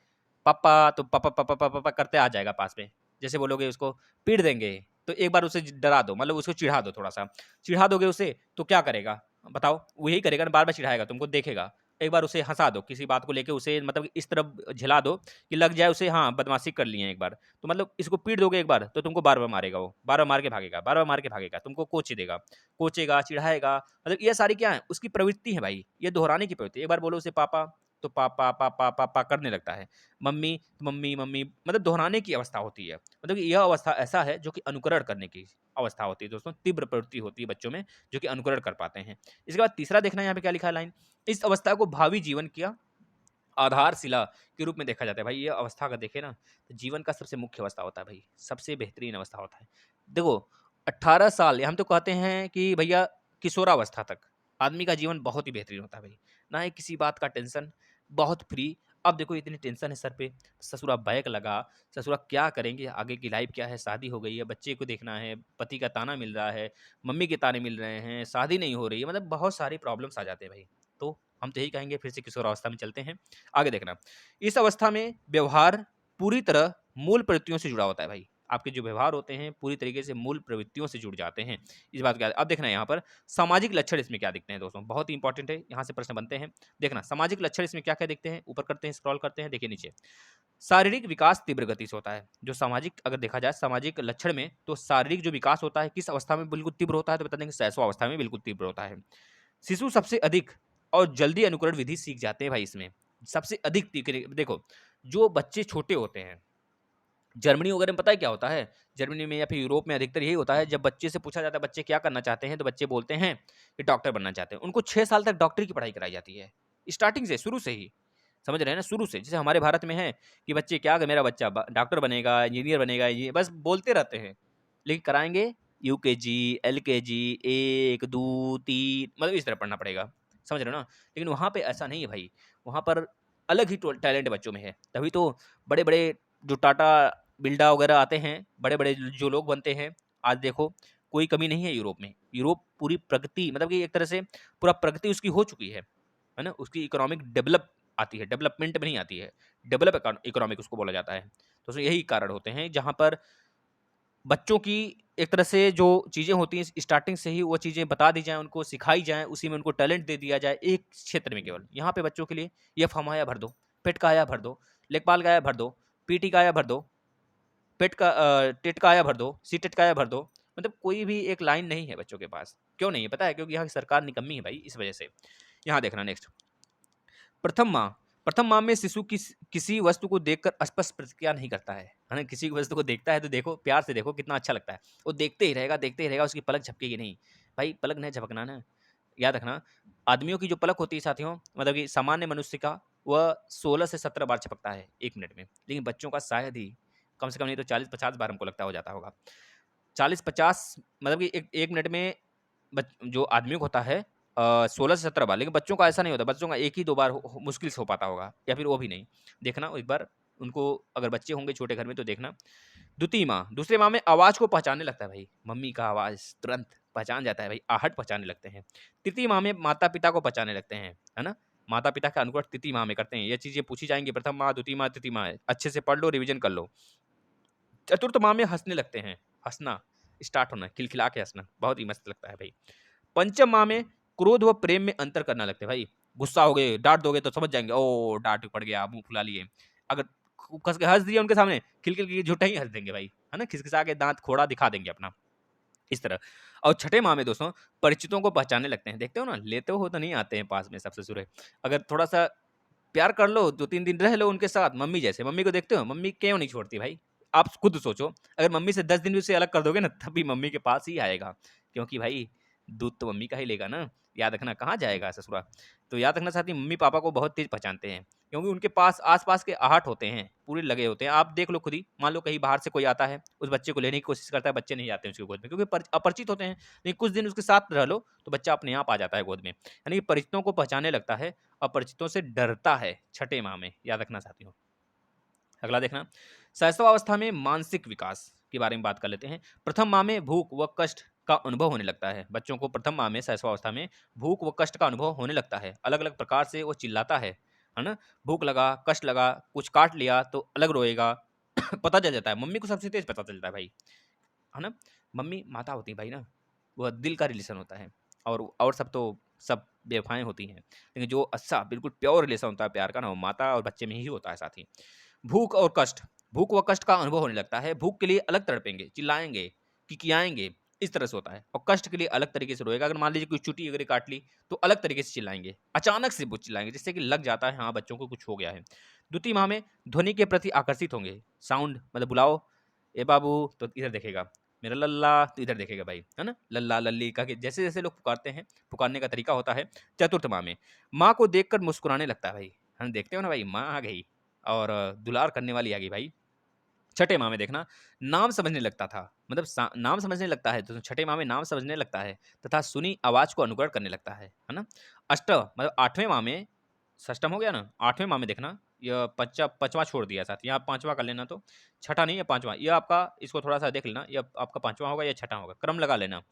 पापा, तो पापा पापा पापा पापा करते आ जाएगा पास में। जैसे बोलोगे उसको पीट देंगे, तो एक बार उसे डरा दो, मतलब उसको चिढ़ा दो, थोड़ा सा चिढ़ा दोगे उसे तो क्या करेगा बताओ, वो यही करेगा ना, बार बार चिढ़ाएगा, तुमको देखेगा। एक बार उसे हंसा दो, किसी बात को लेके उसे मतलब इस तरह झिला दो कि लग जाए उसे, हाँ बदमाशी कर लिए एक बार, तो मतलब इसको पीट दोगे एक बार तो तुमको बार बार मारेगा, वो बार बार मार के भागेगा, बार बार मार के भागेगा, तुमको कोच देगा, कोचेगा, चिढ़ाएगा। मतलब ये सारी क्या है, उसकी प्रवृत्ति है भाई, ये दोहराने की प्रवृत्ति। एक बार बोलो उसे पापा, तो पापा पापा पापा करने लगता है। मम्मी मम्मी मम्मी, मतलब दोहराने की अवस्था होती है। मतलब यह अवस्था ऐसा है जो कि अनुकरण करने की अवस्था होती है दोस्तों, तीव्र प्रवृत्ति होती है बच्चों में जो कि अनुकरण कर पाते हैं। इसके बाद तीसरा देखना, यहाँ पे क्या लिखा है लाइन, इस अवस्था को भावी जीवन का आधारशिला के रूप में देखा जाता है। भाई ये अवस्था का देखे ना, तो जीवन का सबसे मुख्य अवस्था होता है भाई, सबसे बेहतरीन अवस्था होता है। देखो 18 साल, हम तो कहते हैं कि भैया किशोरावस्था तक आदमी का जीवन बहुत ही बेहतरीन होता है भाई, ना ही किसी बात का टेंशन, बहुत फ्री। अब देखो इतनी टेंशन है सर पे, ससुरा बैक लगा, ससुरा क्या करेंगे, आगे की लाइफ क्या है, शादी हो गई है, बच्चे को देखना है, पति का ताना मिल रहा है, मम्मी के ताने मिल रहे हैं, शादी नहीं हो रही है, मतलब बहुत सारी प्रॉब्लम्स आ जाते हैं भाई। तो हम तो यही कहेंगे फिर से किशोरावस्था में चलते हैं। आगे देखना, इस अवस्था में व्यवहार पूरी तरह मूल प्रवृत्तियों से जुड़ा होता है भाई, आपके जो व्यवहार होते हैं पूरी तरीके से मूल प्रवृत्तियों से जुड़ जाते हैं। इस बात का अब देखना, यहाँ पर सामाजिक लक्षण इसमें क्या दिखते हैं दोस्तों, बहुत ही इंपॉर्टेंट है, यहाँ से प्रश्न बनते हैं। देखना सामाजिक लक्षण इसमें क्या क्या दिखते हैं, ऊपर करते हैं, स्क्रॉल करते हैं, देखिए नीचे। शारीरिक विकास तीव्र गति से होता है। जो सामाजिक अगर देखा जाए सामाजिक लक्षण में, तो शारीरिक जो विकास होता है किस अवस्था में बिल्कुल तीव्र होता है, तो बता देंगे शैशवावस्था में बिल्कुल तीव्र होता है। शिशु सबसे अधिक और जल्दी अनुकरण विधि सीख जाते हैं भाई इसमें, सबसे अधिक देखो जो बच्चे छोटे होते हैं, जर्मनी वगैरह में पता है क्या होता है, जर्मनी में या फिर यूरोप में अधिकतर यही होता है, जब बच्चे से पूछा जाता है बच्चे क्या करना चाहते हैं, तो बच्चे बोलते हैं कि डॉक्टर बनना चाहते हैं। उनको 6 साल तक डॉक्टरी की पढ़ाई कराई जाती है, स्टार्टिंग से, शुरू से ही, समझ रहे हैं ना, शुरू से। जैसे हमारे भारत में है कि बच्चे क्या, मेरा बच्चा डॉक्टर बनेगा, इंजीनियर बनेगा, ये बस बोलते रहते हैं, लेकिन कराएंगे यूकेजी, एलकेजी, 1 2 3, मतलब इस तरह पढ़ना पड़ेगा, समझ रहे हो ना। लेकिन वहाँ पे ऐसा नहीं है भाई, वहाँ पर अलग ही टैलेंट बच्चों में है, तभी तो बड़े बड़े जो टाटा बिल्डा वगैरह आते हैं, बड़े बड़े जो लोग बनते हैं, आज देखो कोई कमी नहीं है यूरोप में। यूरोप पूरी प्रगति, मतलब कि एक तरह से पूरा प्रगति उसकी हो चुकी है ना, उसकी इकोनॉमिक डेवलप आती है, डेवलपमेंट में नहीं आती है, डेवलप इकोनॉमिक उसको बोला जाता है। तो यही कारण होते हैं जहाँ पर बच्चों की एक तरह से जो चीज़ें होती हैं स्टार्टिंग से ही वो चीज़ें बता दी जाएँ, उनको सिखाई जाएँ, उसी में उनको टैलेंट दे दिया जाए एक क्षेत्र में केवल। यहाँ पे बच्चों के लिए ये फमाया भर दो, पेट का आया भर दो, लेखपाल का आया भर दो, पीटी का आया भर दो, टेट का आया भर दो, सीटेट का आया भर दो, मतलब कोई भी एक लाइन नहीं है बच्चों के पास। क्यों नहीं है पता है, क्योंकि यहाँ की सरकार निकम्मी है भाई, इस वजह से। यहाँ देखना नेक्स्ट, प्रथम माह, प्रथम माह में शिशु किसी वस्तु को देखकर स्पष्ट प्रतिक्रिया नहीं करता है ना। किसी वस्तु को देखता है तो देखो, प्यार से देखो, कितना अच्छा लगता है, वो देखते ही रहेगा, देखते ही रहेगा, उसकी पलक झपकेगी नहीं भाई, पलक नहीं झपकना ना, याद रखना। आदमियों की जो पलक होती है साथियों, मतलब कि सामान्य मनुष्य का, वह 16 से 17 बार झपकता है 1 मिनट में, लेकिन बच्चों का शायद ही कम से कम नहीं तो 40-50 बार हमको लगता हो जाता होगा। 40-50 मतलब कि 1 मिनट में जो आदमियों को होता है 16 से 17 बार, लेकिन बच्चों का ऐसा नहीं होता। बच्चों का 1 ही 2 बार मुश्किल से हो पाता होगा, या फिर वो भी नहीं। देखना एक बार उनको, अगर बच्चे होंगे छोटे घर में तो देखना। द्वितीय माह, दूसरे माह में आवाज़ को पहचानने लगता है भाई, मम्मी का आवाज़ तुरंत पहचान जाता है भाई, आहट पहचानने लगते हैं। तृतीय माह में माता-पिता को पहचानने लगते हैं, है ना? माता-पिता का अनुकरण तृतीय माह में करते हैं। ये चीज़ें पूछी जाएँगी, प्रथम माह, द्वितीय माह, तृतीय माह। अच्छे से पढ़ लो, रिवीजन कर लो। चतुर्थ माह में हँसने लगते हैं, हँसना स्टार्ट होना, खिलखिला के हँसना, बहुत ही मस्त लगता है भाई। पंचम माह में क्रोध व प्रेम में अंतर करना लगते हैं भाई। गुस्सा हो गए, डाँट दोगे तो समझ जाएँगे, ओह! डाँट पड़ गया, मुँह फुला लिए। अगर खूब कस के हँस दिए उनके सामने, खिल-खिल के झूठा ही हँस देंगे भाई, है ना? खिसखिसा के दाँत खोड़ा दिखा देंगे अपना, इस तरह। और छठे माह में दोस्तों परिचितों को पहचानने लगते हैं। देखते हो ना, लेते हो तो नहीं आते हैं पास में सास ससुर। अगर थोड़ा-सा प्यार कर लो, 2-3 दिन रह लो उनके साथ, मम्मी जैसे। मम्मी को देखते हो, मम्मी क्यों नहीं छोड़ती भाई? आप खुद सोचो, अगर मम्मी से 10 दिन भी उसे अलग कर दोगे ना, तब भी मम्मी के पास ही आएगा। क्योंकि भाई दूध तो मम्मी का ही लेगा ना, याद रखना, कहाँ जाएगा ससुरा। तो याद रखना साथी, मम्मी-पापा को बहुत तेज़ पहचानते हैं, क्योंकि उनके पास आस-पास के आहट होते हैं, पूरे लगे होते हैं। आप देख लो खुद ही, मान लो कहीं बाहर से कोई आता है, उस बच्चे को लेने की कोशिश करता है, बच्चे नहीं आते हैं उसकी गोद में, क्योंकि अपरिचित होते हैं। लेकिन कुछ दिन उसके साथ रह लो, तो बच्चा अपने आप आ जाता है गोद में। यानी कि परिचितों को पहचानने लगता है, अपरिचितों से डरता है छठे माह में, याद रखना साथियों। अगला देखना, शैशवावस्था में मानसिक विकास के बारे में बात कर लेते हैं। प्रथम माह में भूख व कष्ट का अनुभव होने लगता है। बच्चों को प्रथम माह में शैशवावस्था में भूख व कष्ट का अनुभव होने लगता है। अलग-अलग प्रकार से वो चिल्लाता है ना? भूख लगा, कष्ट लगा, कुछ काट लिया तो अलग रोएगा। पता चल जाता है, मम्मी को सबसे तेज़ पता चलता है भाई, है ना? मम्मी माता होती है भाई ना, वह दिल का रिलेशन होता है, और सब तो सब बेवफ़ाएँ होती हैं। लेकिन जो अच्छा बिल्कुल प्योर रिलेशन होता है प्यार का ना, वो माता और बच्चे में ही होता है साथी। भूख और कष्ट, भूख व कष्ट का अनुभव होने लगता है। भूख के लिए अलग तड़पेंगे, चिल्लाएँगे, किकियाएँगे, इस तरह से होता है। और कष्ट के लिए अलग तरीके से रोएगा। अगर मान लीजिए कोई चुटी वगैरह काट ली, तो अलग तरीके से चिल्लाएँगे। अचानक से वो चिल्लाएँगे, जिससे कि लग जाता है हाँ, बच्चों को कुछ हो गया है। द्वितीय माह में ध्वनि के प्रति आकर्षित होंगे। साउंड मतलब बुलाओ, "ए बाबू" तो इधर देखेगा, "मेरा लल्ला" तो इधर देखेगा भाई, है ना? लल्ला, लल्ली कह के जैसे-जैसे लोग पुकारते हैं, पुकारने का तरीका होता है। चतुर्थ माह में माँ को देखकर मुस्कुराने लगता है भाई। हम देखते हो ना भाई, माँ आ गई और दुलार करने वाली आ गई भाई। छठे माह में देखना, नाम समझने लगता था, मतलब नाम समझने लगता है, तो छठे माह में नाम समझने लगता है तथा सुनी आवाज को अनुकरण करने लगता है ना? मतलब 8वें माह में, षष्टम हो गया ना, 8वें माह में देखना, यह पाँचवा छोड़ दिया साथ, यहाँ 5वां कर लेना, तो छठा नहीं है 5वां, यह आपका, इसको थोड़ा सा देख लेना, यह आपका 5वां होगा या छठा होगा, क्रम लगा लेना।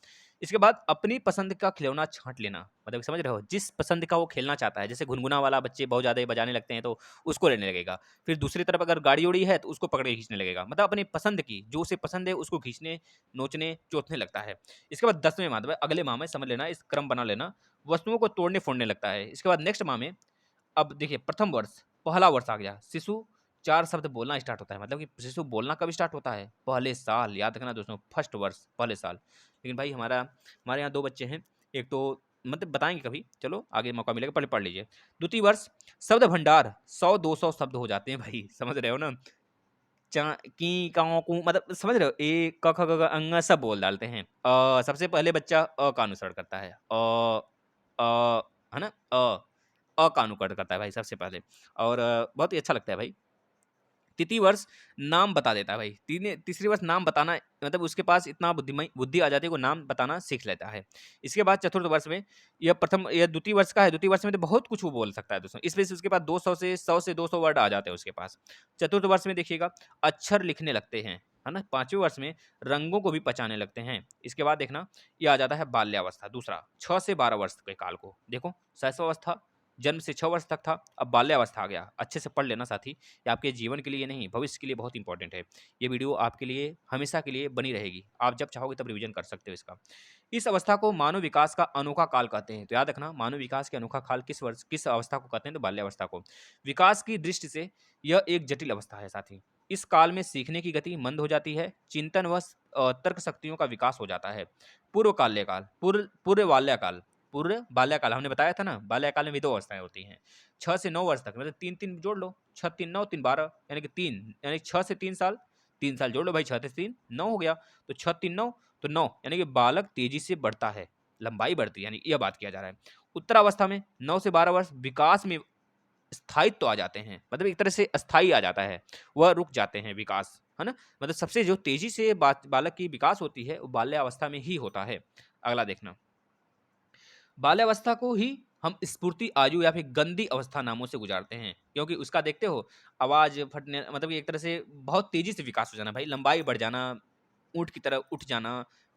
इसके बाद अपनी पसंद का खिलौना छांट लेना, मतलब समझ रहे हो, जिस पसंद का वो खेलना चाहता है, जैसे गुनगुना वाला बच्चे बहुत ज़्यादा बजाने लगते हैं तो उसको लेने लगेगा। फिर दूसरी तरफ अगर गाड़ी-उड़ी है तो उसको पकड़ के खींचने लगेगा। मतलब अपनी पसंद की, जो उसे पसंद है उसको खींचने, नोचने, चोटने लगता है। इसके बाद 10वें माह, मतलब अगले माह में समझ लेना, इस क्रम बना लेना, वस्तुओं को तोड़ने-फोड़ने लगता है। इसके बाद नेक्स्ट माह में, अब देखिए प्रथम वर्ष, पहला वर्ष आ गया। शिशु 4 शब्द बोलना स्टार्ट होता है। मतलब कि शिशु बोलना कब स्टार्ट होता है? पहले साल, याद रखना दोस्तों, फर्स्ट वर्ष, पहले साल। लेकिन भाई हमारे यहाँ 2 बच्चे हैं। एक तो मतलब बताएँगे कभी, चलो आगे मौका मिलेगा, पहले पढ़ लीजिए। द्वितीय वर्ष शब्द भंडार 100-200 शब्द हो जाते हैं भाई, समझ रहे हो ना? चा की, काऊ, कू, मतलब समझ रहे हो? ए, क, ख, ग, घ, अंग सब बोल डालते हैं। सबसे पहले बच्चा का अनुसरण करता है। है ना? का अनुकरण करता है भाई सबसे पहले, और बहुत ही अच्छा लगता है भाई। तृतीय वर्ष नाम बता देता है भाई। तीसरी वर्ष नाम बताना, मतलब उसके पास इतना बुद्धि आ जाती है, वो नाम बताना सीख लेता है। इसके बाद चतुर्थ वर्ष में, यह द्वितीय वर्ष का है, द्वितीय वर्ष में तो बहुत कुछ वो बोल सकता है दोस्तों। इस वजह से उसके पास 100 से 200 वर्ड आ जाते हैं उसके पास। चतुर्थ वर्ष में देखिएगा, अक्षर लिखने लगते हैं, है ना? 5वें वर्ष में रंगों को भी पहचानने लगते हैं। इसके बाद देखना, ये आ जाता है बाल्यावस्था, दूसरा 6 से 12 वर्ष के काल को। देखो, शैशवावस्था जन्म से 6 वर्ष तक था, अब बाल्यावस्था आ गया। अच्छे से पढ़ लेना साथी, ये आपके जीवन के लिए नहीं, भविष्य के लिए बहुत इंपॉर्टेंट है। ये वीडियो आपके लिए हमेशा के लिए बनी रहेगी। आप जब चाहोगे तब रिवीजन कर सकते हो इसका। इस अवस्था को मानव विकास का अनोखा काल कहते हैं। तो याद रखना, मानव विकास के अनोखा काल किस अवस्था को कहते हैं? तो बाल्यावस्था को। विकास की दृष्टि से यह एक जटिल अवस्था है साथी। इस काल में सीखने की गति मंद हो जाती है, चिंतन व तर्क शक्तियों का विकास हो जाता है। पूर्व बाल्यकाल, पूर्व बाल्यकाल हमने बताया था ना, बाल्यकाल में भी 2 अवस्थाएँ होती हैं। 6 से 9 वर्ष तक, मतलब 3-3 जोड़ लो, 6 3 9 3 12, यानी कि 3, यानी 6 से 3 साल, 3 साल जोड़ लो भाई, 6 से 3 9 हो गया, तो 6 3 9, तो 9, यानी कि बालक तेज़ी से बढ़ता है, लंबाई बढ़ती है, यानी यह बात किया जा रहा है। उत्तरावस्था में 9 से 12 वर्ष विकास में स्थायित्व तो आ जाते हैं, मतलब एक तरह से अस्थाई आ जाता है, वह रुक जाते हैं विकास, है ना? मतलब सबसे जो तेजी से बालक की विकास होती है वो बाल्यावस्था में ही होता है। अगला देखना, बाल्यावस्था को ही हम स्फूर्ति आयु या फिर गंदी अवस्था नामों से गुजारते हैं, क्योंकि उसका देखते हो आवाज फटने, मतलब कि एक तरह से बहुत तेजी से विकास हो जाना भाई, लंबाई बढ़ जाना, ऊंट की तरह उठ जाना,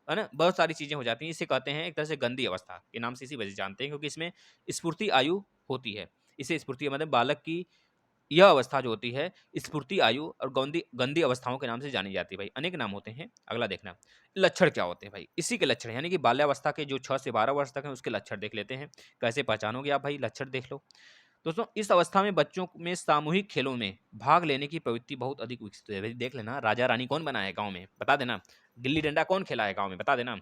है ना? बहुत सारी चीजें हो जाती हैं, इसे कहते हैं एक तरह से गंदी अवस्था के नाम से इसी वजह से जानते हैं, क्योंकि इसमें स्फूर्ति आयु होती है। इसे स्फूर्ति मतलब बालक की यह अवस्था जो होती है स्फूर्ति आयु और गंदी गंदी अवस्थाओं के नाम से जानी जाती है भाई, अनेक नाम होते हैं। अगला देखना, लक्षण क्या होते हैं भाई, इसी के लक्षण यानी कि बाल्यावस्था के जो 6 से 12 वर्ष तक हैं उसके लक्षण देख लेते हैं। कैसे पहचानोगे आप भाई, लक्षण देख लो। दोस्तों, इस अवस्था में बच्चों में सामूहिक खेलों में भाग लेने की प्रवृत्ति बहुत अधिक विकसित है भाई। देख लेना, राजा रानी कौन बना है गाँव में, बता देना। गिल्ली डंडा कौन खेला है गाँव में, बता देना।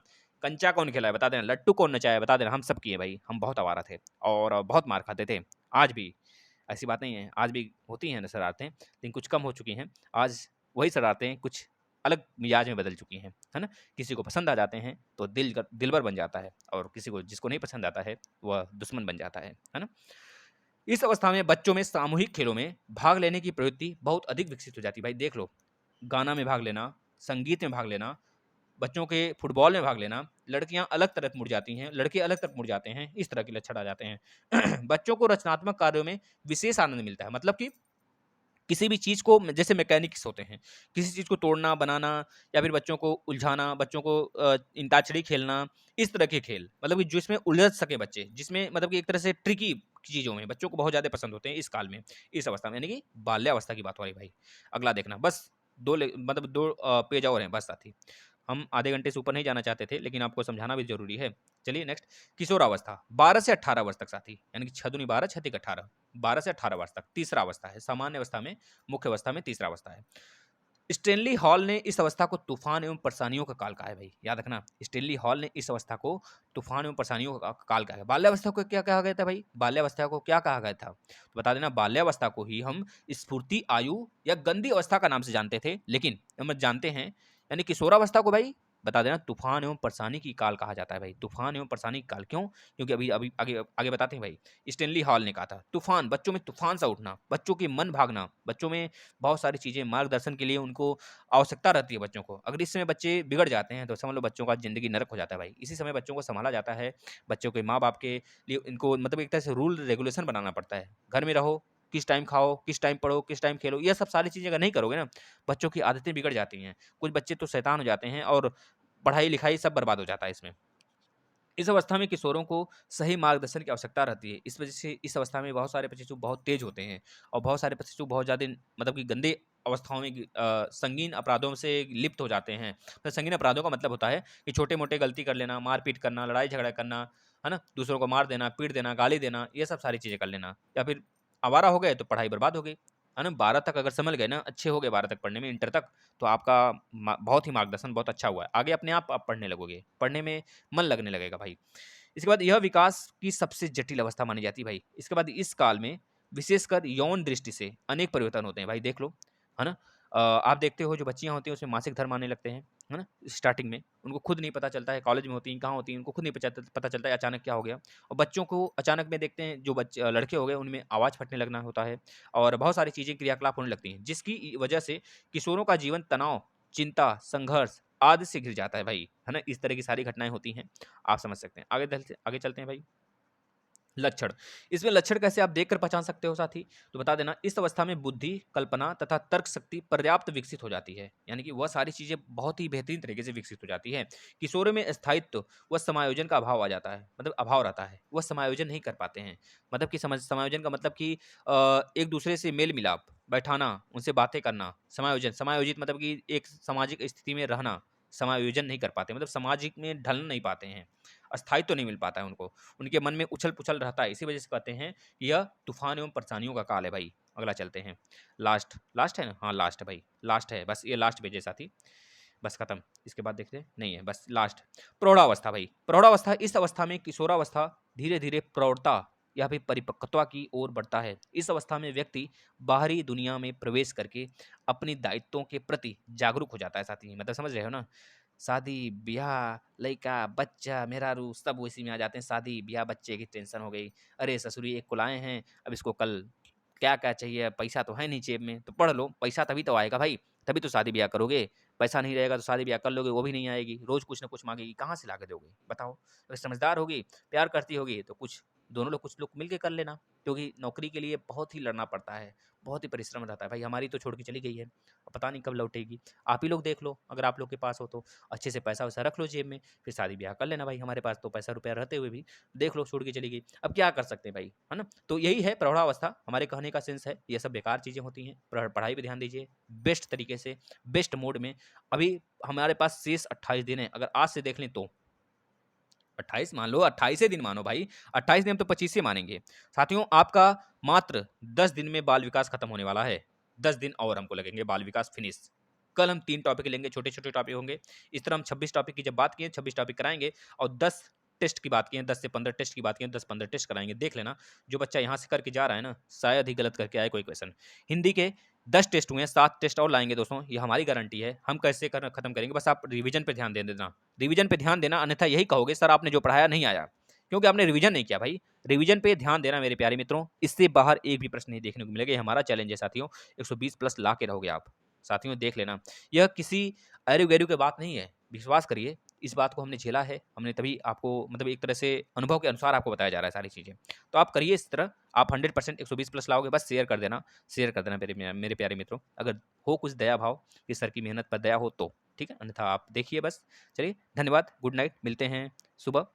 कंचा कौन खेला है, बता देना। लट्टू कौन नचाया है, बता देना। हम सब किए भाई, हम बहुत आवारा थे और बहुत मार खाते थे। आज भी ऐसी बात नहीं है, आज भी होती हैं शरारतें, लेकिन कुछ कम हो चुकी हैं। आज वही शरारतें कुछ अलग मिजाज में बदल चुकी हैं, है ना? किसी को पसंद आ जाते हैं तो दिलबर बन जाता है, और किसी को जिसको नहीं पसंद आता है वह दुश्मन बन जाता है ना? इस अवस्था में बच्चों में सामूहिक खेलों में भाग लेने की प्रवृत्ति बहुत अधिक विकसित हो जाती है भाई। देख लो, गाना में भाग लेना, संगीत में भाग लेना, बच्चों के फुटबॉल में भाग लेना, लड़कियां अलग तरफ मुड़ जाती हैं, लड़के अलग तरफ मुड़ जाते हैं, इस तरह के लक्षण आ जाते हैं। बच्चों को रचनात्मक कार्यों में विशेष आनंद मिलता है, मतलब कि किसी भी चीज़ को, जैसे मैकेनिक्स होते हैं, किसी चीज़ को तोड़ना, बनाना, या फिर बच्चों को उलझाना, बच्चों को अंताक्षरी खेलना, इस तरह के खेल, मतलब कि जिसमें उलझ सके बच्चे, जिसमें मतलब कि एक तरह से ट्रिकी चीज़ों में बच्चों को बहुत ज़्यादा पसंद होते हैं इस काल में, इस अवस्था में, यानी कि बाल्यावस्था की बात हो रही भाई। अगला देखना, बस 2 पेज और हैं बस साथी। हम आधे घंटे से ऊपर नहीं जाना चाहते थे, लेकिन आपको समझाना भी ज़रूरी है। चलिए नेक्स्ट, किशोरावस्था 12 से 18 वर्ष तक साथी, यानी कि 6 दूनी 12, 6 तिक 18, 12 से 18 वर्ष तक तीसरा अवस्था है। सामान्य अवस्था में, मुख्य अवस्था में तीसरा अवस्था है। स्टेनली हॉल ने इस अवस्था को तूफान एवं परेशानियों का काल कहा है भाई, याद रखना। स्टेनली हॉल ने इस अवस्था को तूफान एवं परेशानियों का काल कहा है। बाल्यावस्था को क्या कहा गया था भाई, बाल्यावस्था को क्या कहा गया था, तो बता देना। बाल्यावस्था को ही हम स्फूर्ति आयु या गंदी अवस्था का नाम से जानते थे, लेकिन हम जानते हैं, यानी किशोरावस्था को भाई बता देना तूफान एवं परेशानी की काल कहा जाता है भाई। तूफान एवं परेशानी की काल क्यों, क्योंकि अभी अभी आगे आगे बताते हैं भाई। स्टेनली हॉल ने कहा था तूफान, बच्चों में तूफान सा उठना, बच्चों के मन भागना, बच्चों में बहुत सारी चीज़ें, मार्गदर्शन के लिए उनको आवश्यकता रहती है बच्चों को। अगर इस समय बच्चे बिगड़ जाते हैं तो समझ लो बच्चों का ज़िंदगी नरक हो जाता है भाई। इसी समय बच्चों को सँभाला जाता है, बच्चों के माँ-बाप के लिए इनको मतलब एक तरह से रूल रेगुलेशन बनाना पड़ता है। घर में रहो, किस टाइम खाओ, किस टाइम पढ़ो, किस टाइम खेलो, ये सब सारी चीज़ें अगर नहीं करोगे ना, बच्चों की आदतें बिगड़ जाती हैं। कुछ बच्चे तो शैतान हो जाते हैं और पढ़ाई-लिखाई सब बर्बाद हो जाता है इसमें। इस अवस्था में किशोरों को सही मार्गदर्शन की आवश्यकता रहती है। इस वजह से इस अवस्था में बहुत सारे बच्चे जो बहुत तेज़ होते हैं, और बहुत सारे बच्चे जो बहुत ज़्यादा मतलब कि गंदे अवस्थाओं में संगीन अपराधों से लिप्त हो जाते हैं। तो संगीन अपराधों का मतलब होता है कि छोटे-मोटे गलती कर लेना, मार-पीट करना, लड़ाई-झगड़ा करना, है ना? दूसरों को मार देना, पीट देना, गाली देना, ये सब सारी चीज़ें कर लेना। या फिर आवारा हो गए तो पढ़ाई बर्बाद हो गई, है ना? 12 तक अगर संभल गए ना, अच्छे हो गए 12 तक पढ़ने में, इंटर तक, तो आपका बहुत ही मार्गदर्शन बहुत अच्छा हुआ है। आगे अपने आप पढ़ने लगोगे, पढ़ने में मन लगने लगेगा भाई। इसके बाद यह विकास की सबसे जटिल अवस्था मानी जाती है भाई। इसके बाद इस काल में विशेषकर यौन दृष्टि से अनेक परिवर्तन होते हैं भाई, देख लो, है ना? आप देखते हो जो बच्चियाँ होती हैं उसमें मासिक धर्म आने लगते हैं, है ना? स्टार्टिंग में उनको खुद नहीं पता चलता है, कॉलेज में होती हैं, कहाँ होती हैं, उनको खुद नहीं पता चलता है अचानक क्या हो गया। और बच्चों को अचानक में देखते हैं, जो बच्चे लड़के हो गए उनमें आवाज़ फटने लगना होता है, और बहुत सारी चीज़ें क्रियाकलाप होने लगती हैं, जिसकी वजह से किशोरों का जीवन तनाव, चिंता, संघर्ष आदि से घिर जाता है भाई, है ना? इस तरह की सारी घटनाएँ होती हैं, आप समझ सकते हैं। आगे चलते हैं भाई। लक्षण, इसमें लक्षण कैसे आप देखकर पहचान सकते हो साथी? तो बता देना, इस अवस्था में बुद्धि, कल्पना तथा तर्क शक्ति पर्याप्त विकसित हो जाती है, यानी कि वह सारी चीज़ें बहुत ही बेहतरीन तरीके से विकसित हो जाती हैं। किशोरों में स्थायित्व व समायोजन का अभाव आ जाता है, मतलब अभाव रहता है, वह समायोजन नहीं कर पाते हैं। मतलब कि समायोजन का मतलब कि एक दूसरे से मेल-मिलाप, बैठाना, उनसे बातें करना, समायोजन, समायोजित मतलब कि एक सामाजिक स्थिति में रहना, समायोजन नहीं कर पाते, मतलब सामाजिक में ढल नहीं पाते हैं, स्थायित्व तो नहीं मिल पाता है उनको, उनके मन में उछल-पुछल रहता है। इसी वजह से कहते हैं कि यह तूफ़ान एवं परेशानियों का काल है भाई। अगला चलते हैं। लास्ट है ना? हाँ, लास्ट है भाई, लास्ट है, बस ये लास्ट पेज है साथी। बस खत्म, इसके बाद देखते हैं, नहीं है, बस लास्ट। प्रौढ़ावस्था भाई, प्रौढ़ावस्था, इस अवस्था में किशोरावस्था धीरे-धीरे प्रौढ़ता या फिर परिपक्वता की ओर बढ़ता है। इस अवस्था में व्यक्ति बाहरी दुनिया में प्रवेश करके अपने दायित्वों के प्रति जागरूक हो जाता है साथी, मतलब समझ रहे हो ना? शादी ब्याह, लइका बच्चा मेहरारू सब उसी में आ जाते हैं। शादी ब्याह बच्चे की टेंशन हो गई, अरे ससुरी एक को लाए हैं, अब इसको कल क्या क्या चाहिए, पैसा तो है नहीं जेब में, तो पढ़ लो, पैसा तभी तो आएगा भाई, तभी तो शादी ब्याह करोगे। पैसा नहीं रहेगा तो शादी ब्याह कर लोगे, वो भी नहीं आएगी, रोज कुछ ना कुछ मांगेगी, कहाँ से ला के दोगे बताओ। अगर समझदार होगी, प्यार करती होगी, तो कुछ दोनों लोग कुछ लोग मिल के कर लेना, क्योंकि नौकरी के लिए बहुत ही लड़ना पड़ता है, बहुत ही परिश्रम रहता है भाई। हमारी तो छोड़ के चली गई है, अब पता नहीं कब लौटेगी। आप ही लोग देख लो, अगर आप लोग के पास हो तो अच्छे से पैसा वैसा रख लो जेब में, फिर शादी ब्याह कर लेना भाई। हमारे पास तो पैसा रुपया रहते हुए भी देख लो छोड़ के चली गई, अब क्या कर सकते हैं भाई, है ना। तो यही है प्रौढ़ावस्था, हमारे कहने का सेंस है, ये सब बेकार चीज़ें होती हैं। पढ़ाई पे ध्यान दीजिए बेस्ट तरीके से, बेस्ट मोड में। अभी हमारे पास शेष 28 दिन है, अगर आज से देख लें तो 28 मान लो, 28 दिन मानो भाई, 28 दिन हम तो 25 मानेंगे। साथियों आपका मात्र 10 दिन में बाल विकास खत्म होने वाला है, 10 दिन और हमको लगेंगे बाल विकास फिनिश। कल हम 3 टॉपिक लेंगे, छोटे छोटे टॉपिक होंगे। इस तरह हम 26 टॉपिक की जब बात किए, 26 टॉपिक कराएंगे, और 10 टेस्ट की बात की, 10 से 15 टेस्ट की बात की, 10-15 टेस्ट कराएंगे। देख लेना जो बच्चा यहाँ से करके जा रहा है ना, शायद ही गलत करके आए कोई क्वेश्चन। हिंदी के 10 टेस्ट हुए हैं, 7 टेस्ट और लाएंगे दोस्तों, ये हमारी गारंटी है। हम कैसे खत्म करेंगे, बस आप रिवीजन पे ध्यान दे देना, रिवीजन पे ध्यान देना, अन्यथा यही कहोगे सर आपने जो पढ़ाया नहीं आया, क्योंकि आपने रिवीजन नहीं किया भाई। रिवीजन पे ध्यान देना मेरे प्यारे मित्रों, इससे बाहर एक भी प्रश्न नहीं देखने को मिलेगा। ये हमारा चैलेंज है साथियों, 120 प्लस ला के रहोगे आप। साथियों देख लेना, यह किसी एरू गैरू की बात नहीं है, विश्वास करिए, इस बात को हमने झेला है, हमने तभी आपको मतलब एक तरह से अनुभव के अनुसार आपको बताया जा रहा है सारी चीज़ें। तो आप करिए इस तरह, आप 100% 120 प्लस लाओगे। बस शेयर कर देना, शेयर कर देना मेरे प्यारे मित्रों, अगर हो कुछ दया भाव कि सर की मेहनत पर दया हो तो, ठीक है, अन्यथा आप देखिए बस। चलिए धन्यवाद, गुड नाइट, मिलते हैं सुबह